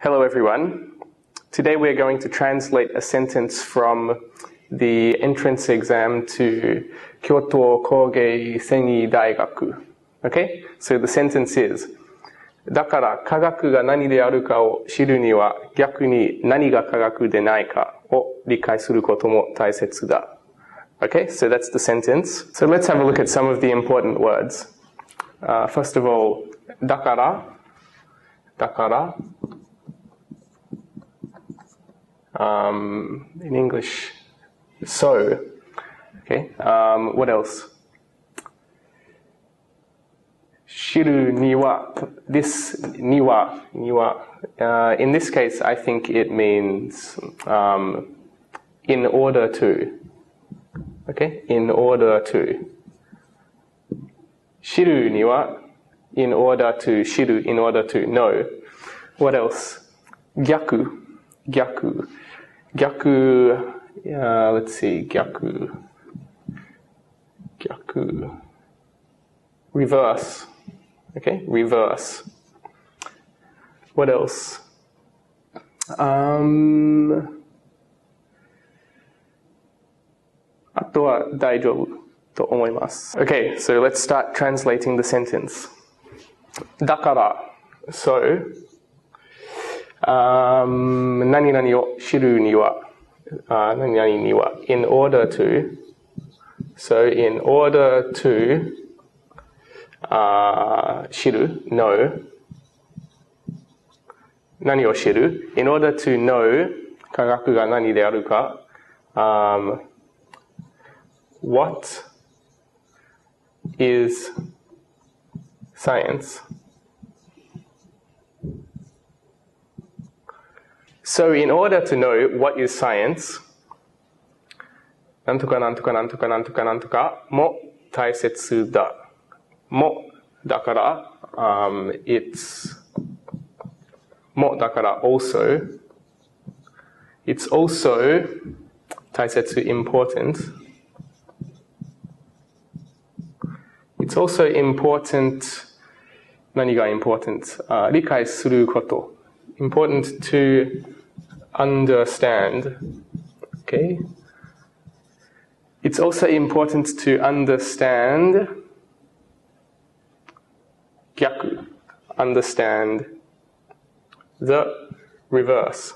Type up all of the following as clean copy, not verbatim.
Hello everyone. Today we're going to translate a sentence from the entrance exam to 京都工芸繊維大学. Okay? So the sentence is, だから科学が何であるかを知るには逆に何が科学でないかを理解することも大切だ. Okay? So that's the sentence. So let's have a look at some of the important words. First of all, だから in English, so. Okay. What else? 知るには this には in this case, I think it means in order to. Okay? In order to. 知るには in order to 知る in order to know. What else? 逆 let's see, 逆 reverse. Okay, reverse. What else? あとは大丈夫と思います. Okay, so let's start translating the sentence. だから so, 何々を知るには何々には in order to, so in order to 知る know 何を知る in order to know 科学が何であるか、what is science? So in order to know what is science, なんとかなんとかなんとかなんとかなんとかも大切だ。もだから、it's もだから also, it's also 大切 important, it's also important 何が important、理解すること important to understand. Okay? It's also important to understand 逆 understand the reverse.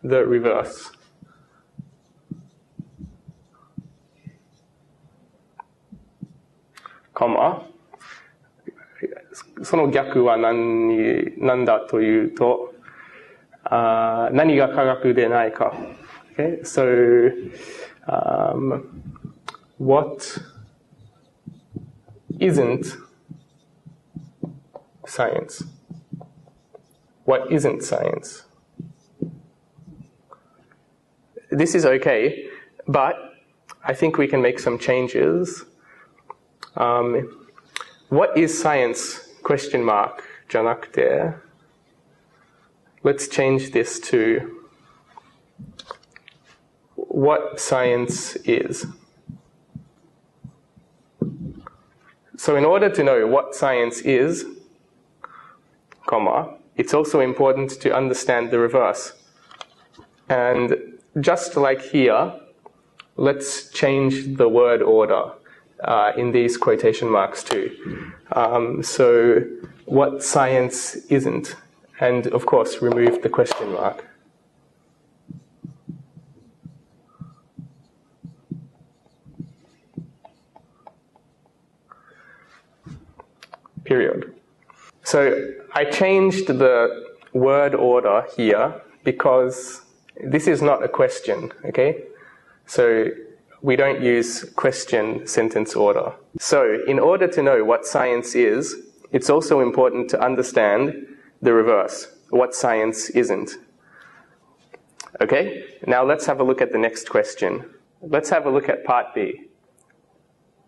The reverse. Comma. その逆は何だというと、何が科学でないか。Okay? So, what isn't science? What isn't science? This is okay, but I think we can make some changes. What is science? Question mark じゃなくて、let's change this to what science is. So in order to know what science is, comma, it's also important to understand the reverse. And just like here, let's change the word order in these quotation marks too. So what science isn't, and of course remove the question mark. Period. So I changed the word order here because this is not a question, okay? So we don't use question sentence order. So in order to know what science is, it's also important to understand the reverse, what science isn't. Okay? Now let's have a look at the next question. Let's have a look at part B.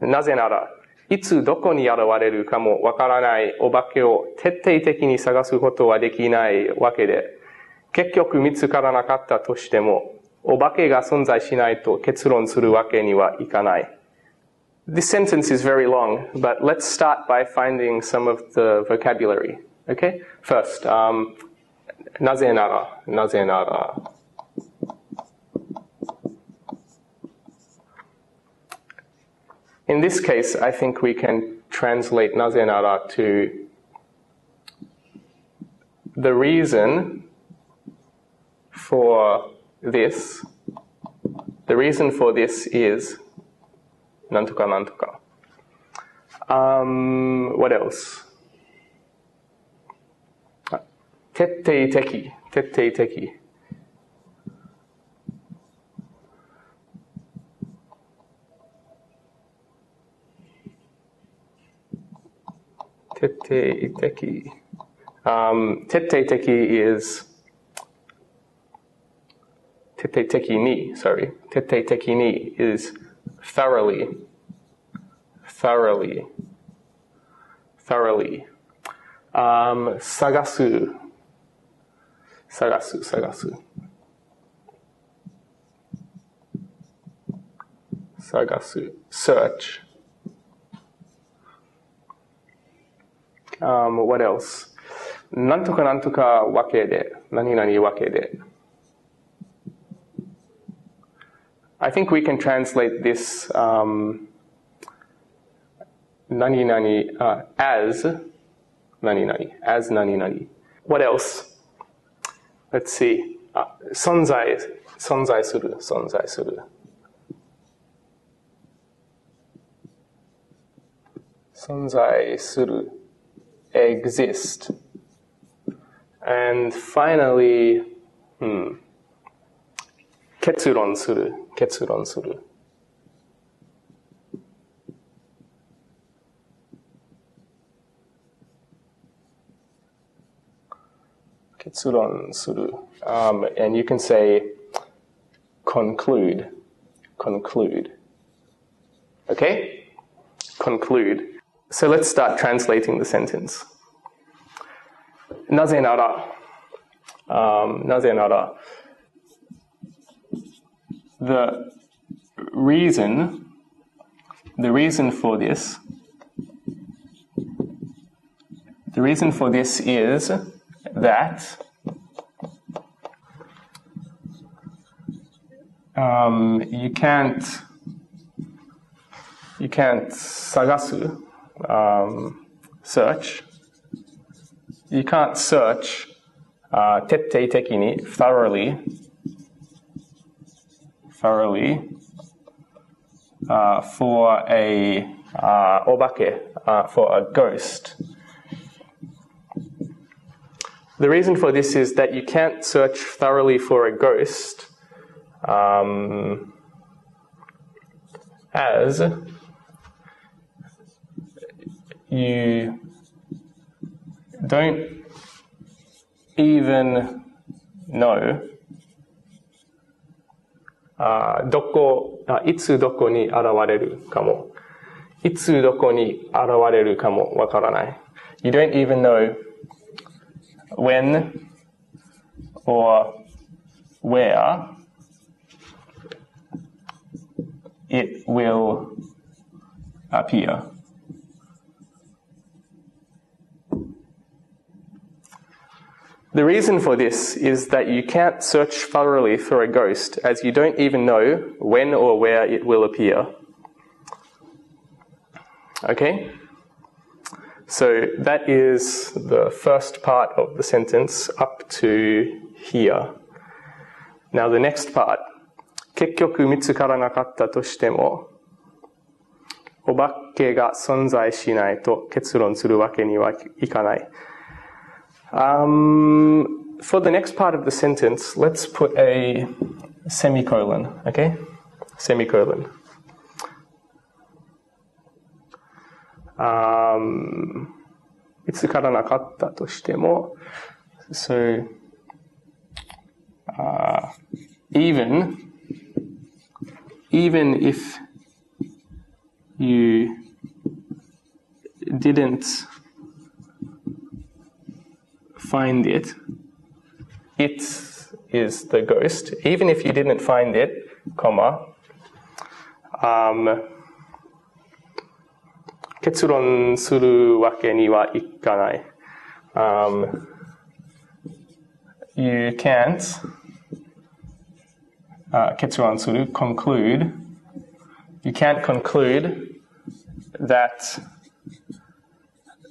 なぜなら、いつどこに現れるかもわからないお化けを徹底的に探すことはできないわけで、結局見つからなかったとしても、お化けが存在しないと結論するわけにはいかない。This sentence is very long, but let's start by finding some of the vocabulary. Okay? First, なぜなら、なぜなら。In this case, I think we can translate なぜなら to the reason for this. The reason for this is なんとかなんとか。What else? 徹底的、徹底的。徹底的。徹底的 is 徹底的に sorry 徹底的に is thoroughly thoroughly thoroughly 探す探す探す探す search what else? なんとかなんとかわけで、何々わけで。I think we can translate this 何々 as 何々 as 何々。What else? Let's see. 存在する存在する。存在する。exist. And finally, 結論する、結論する。結論する。And you can say conclude, conclude. Okay? Conclude. So let's start translating the sentence. なぜなら、なぜなら、the reason for this is that you can't 探すsearch. You can't search 徹底的に thoroughly for a お化け for a ghost. The reason for this is that you can't search thoroughly for a ghost as you don't even know いつどこに現れるかも。いつどこに現れるかもわからない。You don't even know when or where it will appear. The reason for this is that you can't search thoroughly for a ghost as you don't even know when or where it will appear. Okay? So that is the first part of the sentence up to here. Now the next part. 結局見つからなかったとしても、お化けが存在しないと結論するわけにはいかない。For the next part of the sentence, let's put a semicolon, okay? Semicolon. 見つからなかったとしても、so, even if you didn't find it, it is the ghost. Even if you didn't find it, comma, 結論するわけにはいかない。You can't 結論する conclude You can't conclude that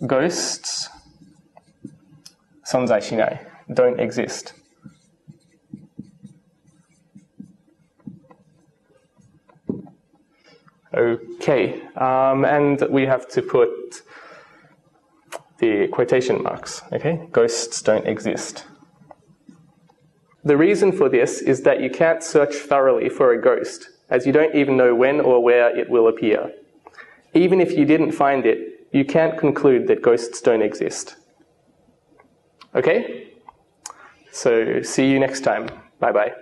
ghosts 存在しない don't exist. Okay, and we have to put the quotation marks, okay? Ghosts don't exist. The reason for this is that you can't search thoroughly for a ghost, as you don't even know when or where it will appear. Even if you didn't find it, you can't conclude that ghosts don't exist. Okay? So, see you next time. Bye-bye.